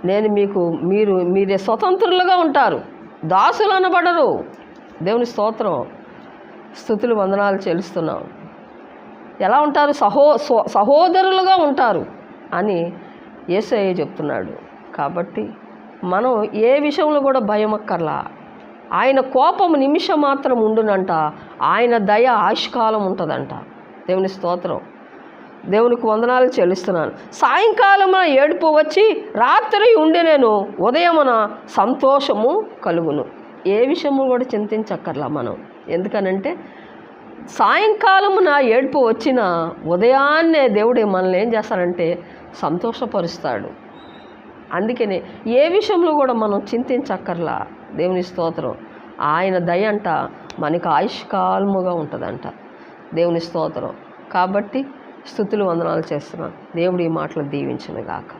నేను మీరే స్వతంత్రులుగా ఉంటారు, దాసులు అనబడరు. దేవుని స్తోత్రం, స్తుతులు వందనాలు చెల్లిస్తున్నాం. ఎలా ఉంటారు? సహోదరులుగా ఉంటారు అని యేసయ్య చెప్తున్నాడు. కాబట్టి మనం ఏ విషయంలో కూడా భయమక్కర్లా. ఆయన కోపం నిమిషం మాత్రం ఉండునంట, ఆయన దయ ఆయుష్కాలం ఉంటుందంట. దేవుని స్తోత్రం, దేవునికి వందనాలు చెల్లిస్తున్నాను. సాయంకాలమున ఏడుపు వచ్చి రాత్రి ఉండెనెను, ఉదయమున సంతోషము కలుగును. ఏ విషయము కూడా చింతించక్కర్లా మనం. ఎందుకనంటే సాయంకాలమున ఏడుపు వచ్చిన ఉదయాన్నే దేవుడు మనల్ని ఏం చేస్తాడంటే సంతోషపరుస్తాడు. అందుకనే ఏ విషయంలో కూడా మనం చింతించక్కర్లా. దేవుని స్తోత్రం, ఆయన దయ అంట మనకు ఆయుష్కాలముగా ఉంటుందంట. దేవుని స్తోత్రం. కాబట్టి స్తుతులు వందనాలు చేస్తున్నాను. దేవుడు ఈ మాటలు దీవించును గాక.